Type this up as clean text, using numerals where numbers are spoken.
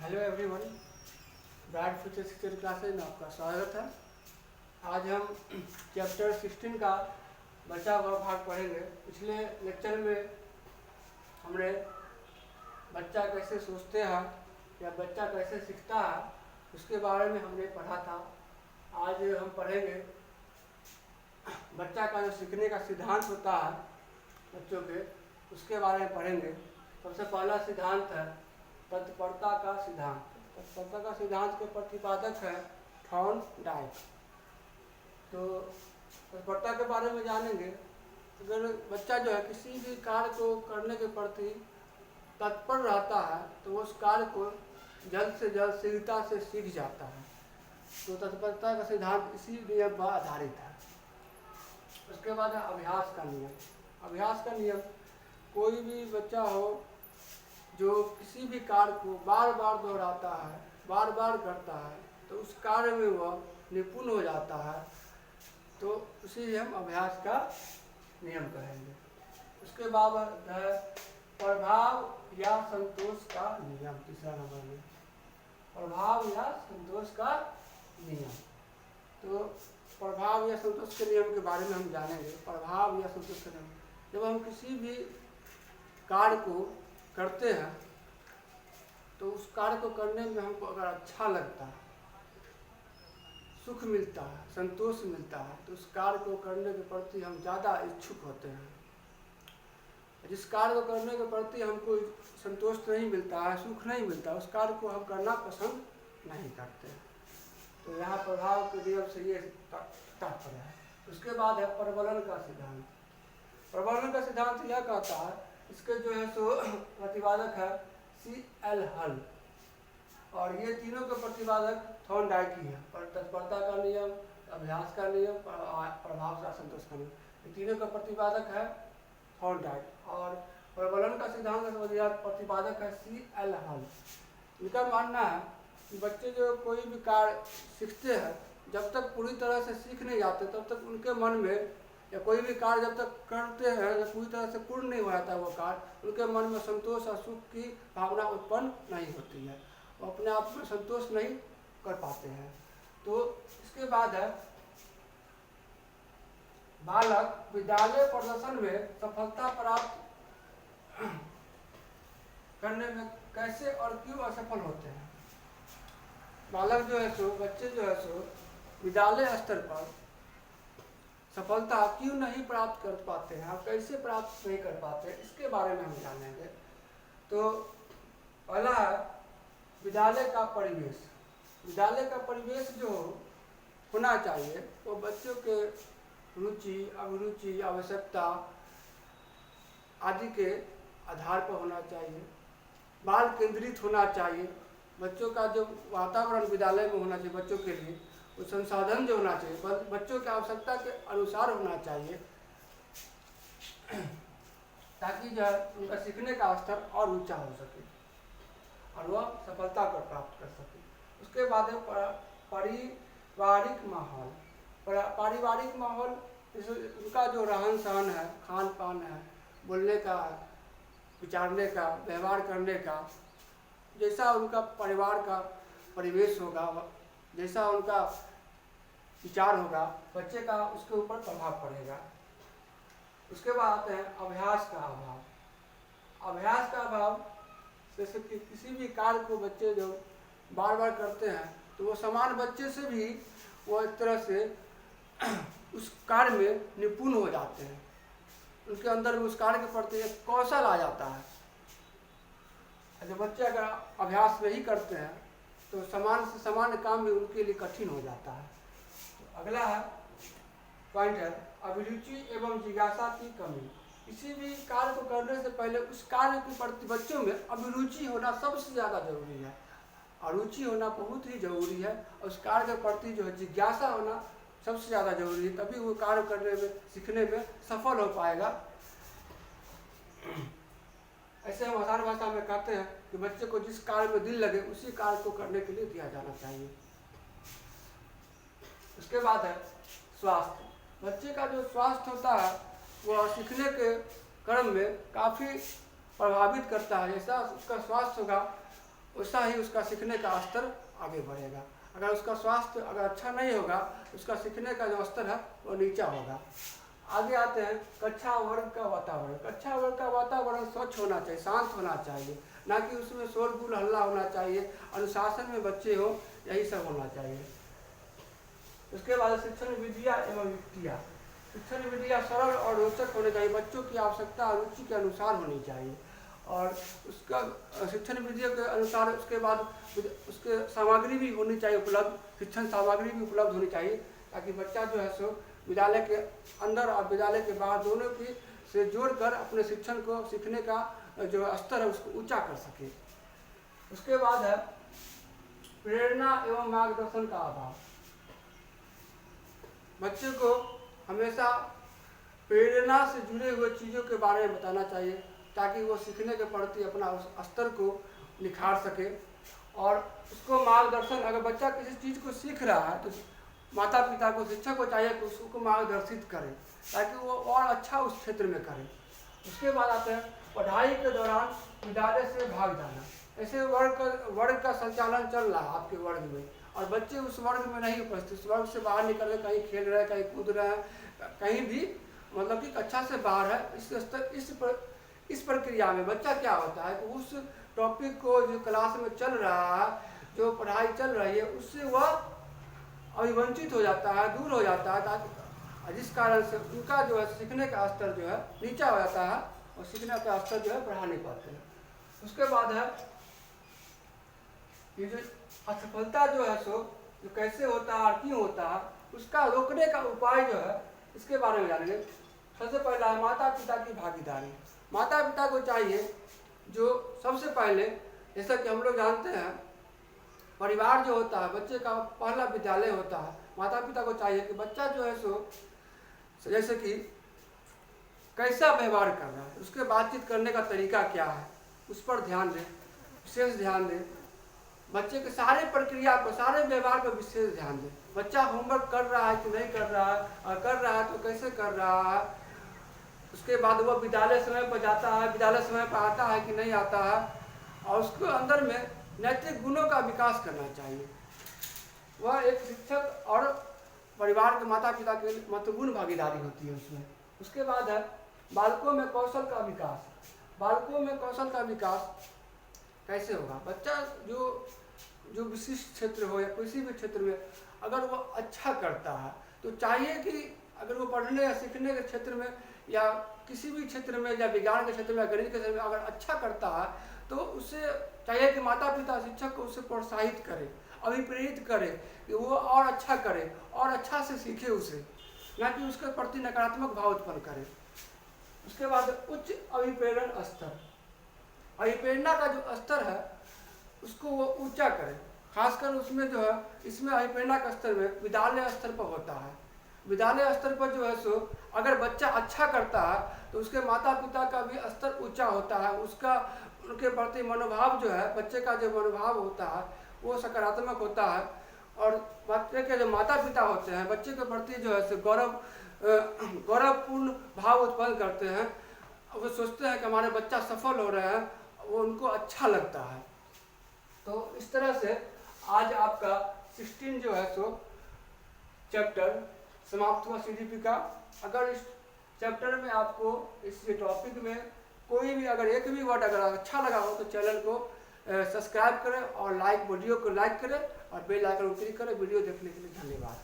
Hello everyone, bright future secure classes में आपका स्वागत है। आज हम चैप्टर 16 का बचा हुआ भाग पढ़ेंगे। पिछले लेक्चर में हमने बच्चा कैसे सोचते हैं या बच्चा कैसे सीखता है उसके बारे में हमने पढ़ा था। आज हम पढ़ेंगे बच्चा का जो सीखने का सिद्धांत होता है बच्चों के, उसके बारे में पढ़ेंगे। सबसे पहला सिद्धांत है तत्परता का सिद्धांत। तत्परता का सिद्धांत के प्रतिपादक है थॉर्नडाइक। तो तत्परता के बारे में जानेंगे। अगर बच्चा जो है किसी भी कार्य को करने के प्रति तत्पर रहता है तो वो उस कार्य को जल्द से जल्द शीघ्रता से सीख जाता है। तो तत्परता का सिद्धांत इसी नियम पर आधारित है। उसके बाद है अभ्यास का नियम। अभ्यास का नियम, कोई भी बच्चा हो जो किसी भी कार्य को बार बार दोहराता है, बार बार करता है, तो उस कार्य में वह निपुण हो जाता है। तो उसी हम अभ्यास का नियम कहेंगे। उसके बाद है प्रभाव या संतोष का नियम। तीसरा नंबर में प्रभाव या संतोष का नियम। तो प्रभाव या संतोष के नियम के बारे में हम जानेंगे। प्रभाव या संतोष का नियम, जब हम किसी भी कार्य को करते हैं तो उस कार्य को करने में हमको अगर अच्छा लगता है, सुख मिलता है, संतोष मिलता है, तो उस कार्य को करने के प्रति हम ज़्यादा इच्छुक होते हैं। जिस कार्य को करने के प्रति हमको संतोष नहीं मिलता है, सुख नहीं मिलता, उस कार्य को हम करना पसंद नहीं करते हैं। तो यहाँ प्रभाव के नियम से ये तात्पर्य है। उसके बाद है प्रबलन का सिद्धांत। प्रबलन का सिद्धांत यह कहता है, इसके जो है सो प्रतिपादक है C.L. हल, और ये तीनों के प्रतिपादक थॉर्नडाइक ही है। तत्परता का नियम, अभ्यास का नियम, प्रभाव से संतोष का नियम, ये तीनों का प्रतिपादक है थॉर्नडाइक। और प्रबलन का सिद्धांत का प्रतिपादक है C.L. हल। इनका मानना है कि बच्चे जो कोई भी कार्य सीखते हैं, जब तक पूरी तरह से सीख नहीं जाते तब तक उनके मन में, या कोई भी कार्य जब तक करते हैं जब पूरी तरह से पूर्ण नहीं हो जाता वो कार्य, उनके मन में संतोष और सुख की भावना उत्पन्न नहीं होती है। वो अपने आप में संतोष नहीं कर पाते हैं। तो इसके बाद है बालक विद्यालय प्रदर्शन में सफलता प्राप्त करने में कैसे और क्यों असफल होते हैं। बालक जो है सो, बच्चे जो है सो विद्यालय स्तर पर सफलता क्यों नहीं प्राप्त कर पाते हैं और कैसे प्राप्त नहीं कर पाते, इसके बारे में हम जानेंगे। तो पहला है विद्यालय का परिवेश। विद्यालय का परिवेश जो होना चाहिए वो बच्चों के रुचि, अभिरुचि, आवश्यकता आदि के आधार पर होना चाहिए। बाल केंद्रित होना चाहिए। बच्चों का जो वातावरण विद्यालय में होना चाहिए बच्चों के लिए, वो संसाधन जो होना चाहिए बच्चों की आवश्यकता के अनुसार होना चाहिए, ताकि जो है उनका सीखने का स्तर और ऊंचा हो सके और वह सफलता को प्राप्त कर सके। उसके बाद है पारिवारिक माहौल। पारिवारिक माहौल, उनका जो रहन सहन है, खान पान है, बोलने का, विचारने का, व्यवहार करने का, जैसा उनका परिवार का परिवेश होगा, जैसा उनका विचार होगा, बच्चे का उसके ऊपर प्रभाव पड़ेगा। उसके बाद आते हैं अभ्यास का अभाव। अभ्यास का अभाव, जैसे कि किसी भी कार्य को बच्चे जो बार बार करते हैं तो वो समान बच्चे से भी वो एक तरह से उस कार्य में निपुण हो जाते हैं। उनके अंदर उस कार्य के प्रति एक कौशल आ जाता है। जब बच्चे अगर अभ्यास नहीं करते हैं तो समान से समान काम भी उनके लिए कठिन हो जाता है। तो अगला है पॉइंट है अभिरुचि एवं जिज्ञासा की कमी। किसी भी कार्य को करने से पहले उस कार्य के प्रति बच्चों में अभिरुचि होना सबसे ज़्यादा जरूरी है, अरुचि होना बहुत ही जरूरी है, और उस कार्य के प्रति जो है जिज्ञासा होना सबसे ज़्यादा जरूरी है। तभी वो कार्य करने में, सीखने में सफल हो पाएगा। ऐसे हम आसान भाषा में कहते हैं कि बच्चे को जिस कार्य में दिल लगे उसी कार्य को करने के लिए दिया जाना चाहिए। उसके बाद है स्वास्थ्य। बच्चे का जो स्वास्थ्य होता है वह सीखने के क्रम में काफ़ी प्रभावित करता है। जैसा उसका स्वास्थ्य होगा वैसा ही उसका सीखने का स्तर आगे बढ़ेगा। अगर उसका स्वास्थ्य अगर अच्छा नहीं होगा, उसका सीखने का जो स्तर है वो नीचा होगा। आगे आते हैं कक्षा वर्ग का वातावरण। कक्षा वर्ग का वातावरण स्वच्छ होना चाहिए, शांत होना चाहिए, ना कि उसमें शोरगुल हल्ला होना चाहिए, अनुशासन में बच्चे हो, यही सब होना चाहिए। उसके बाद शिक्षण विधियाँ एवं युक्तियाँ। शिक्षण विधियाँ सरल और रोचक होनी चाहिए, बच्चों की आवश्यकता और रुचि के अनुसार होनी चाहिए। और उसका शिक्षण विधियों के अनुसार उसके बाद उसके सामग्री भी होनी चाहिए उपलब्ध, शिक्षण सामग्री भी उपलब्ध होनी चाहिए, ताकि बच्चा जो है सो विद्यालय के अंदर और विद्यालय के बाहर दोनों की से जोड़कर अपने शिक्षण को सीखने का जो स्तर है उसको ऊंचा कर सके। उसके बाद है प्रेरणा एवं मार्गदर्शन का अभाव। बच्चे को हमेशा प्रेरणा से जुड़े हुए चीज़ों के बारे में बताना चाहिए, ताकि वो सीखने के प्रति अपना उस स्तर को निखार सके। और उसको मार्गदर्शन, अगर बच्चा किसी चीज़ को सीख रहा है तो माता पिता को, शिक्षक को चाहिए कि उसको मार्गदर्शित करें, ताकि वो और अच्छा उस क्षेत्र में करे। उसके बाद आते हैं पढ़ाई के दौरान विद्यालय से भाग जाना। ऐसे वर्ग का संचालन चल रहा है आपके वर्ग में, और बच्चे उस वर्ग में नहीं उपस्थित, उस वर्ग से बाहर निकल के कहीं खेल रहे हैं, कहीं कूद रहे हैं, कहीं भी मतलब कि कक्षा से बाहर है। इस प्रक्रिया में बच्चा क्या होता है कि उस टॉपिक को जो क्लास में चल रहा है, जो पढ़ाई चल रही है, उससे वह अभिवंचित हो जाता है, दूर हो जाता है, ताकि जिस कारण से उनका जो है सीखने का स्तर जो है नीचा हो जाता है, और सीखने का स्तर जो है बढ़ा नहीं पाते हैं। उसके बाद है ये जो असफलता जो है सो जो कैसे होता है और क्यों होता है, उसका रोकने का उपाय जो है इसके बारे में जानेंगे। सबसे पहला है माता पिता की भागीदारी। माता पिता को चाहिए जो सबसे पहले, जैसा कि हम लोग जानते हैं परिवार जो होता है बच्चे का पहला विद्यालय होता है। माता पिता को चाहिए कि बच्चा जो है सो जैसे कि कैसा व्यवहार कर रहा है, उसके बातचीत करने का तरीका क्या है, उस पर ध्यान दें, विशेष ध्यान दें। बच्चे के सारे प्रक्रिया पर, सारे व्यवहार पर विशेष ध्यान दें। बच्चा होमवर्क कर रहा है कि नहीं कर रहा है, और कर रहा है तो कैसे कर रहा है। उसके बाद वह विद्यालय समय पर जाता है, विद्यालय समय पर आता है कि नहीं आता है, और उसके अंदर में नैतिक गुणों का विकास करना चाहिए। वह एक शिक्षक और परिवार के माता पिता की महत्वपूर्ण भागीदारी होती है उसमें। उसके बाद है बालकों में कौशल का विकास। बालकों में कौशल का विकास कैसे होगा? बच्चा जो विशिष्ट क्षेत्र हो या किसी भी क्षेत्र में अगर वो अच्छा करता है तो चाहिए कि अगर वो पढ़ने या सीखने के क्षेत्र में या किसी भी क्षेत्र में या विज्ञान के क्षेत्र में या गणित के क्षेत्र में अगर अच्छा करता है तो उससे चाहिए कि माता पिता शिक्षक को उससे प्रोत्साहित करे, अभिप्रेरित करे कि वो और अच्छा करे और अच्छा से सीखे उसे, ना कि उसके प्रति नकारात्मक भाव उत्पन्न करे। उसके बाद उच्च अभिप्रेरण स्तर। अभिप्रेरणा का जो स्तर है उसको वो ऊंचा करे, खासकर उसमें जो है इसमें अभिप्रेरणा का स्तर में विद्यालय स्तर पर होता है। विद्यालय स्तर पर जो है सो अगर बच्चा अच्छा करता है तो उसके माता पिता का भी स्तर ऊंचा होता है, उसका उनके प्रति मनोभाव जो है, बच्चे का जो मनोभाव होता है वो सकारात्मक होता है। और बच्चे के जो माता पिता होते हैं बच्चे के प्रति जो है सो गौरवपूर्ण भाव उत्पन्न करते हैं। वो सोचते हैं कि हमारे बच्चा सफल हो रहे हैं, वो उनको अच्छा लगता है। तो इस तरह से आज आपका 16 जो है सो चैप्टर समाप्त हुआ CDP का। अगर इस चैप्टर में आपको इस टॉपिक में कोई भी अगर एक भी वर्ड अगर अच्छा लगा हो तो चैनल को सब्सक्राइब करें और वीडियो को लाइक करें और बेल आइकन को क्लिक करें। वीडियो देखने के लिए धन्यवाद।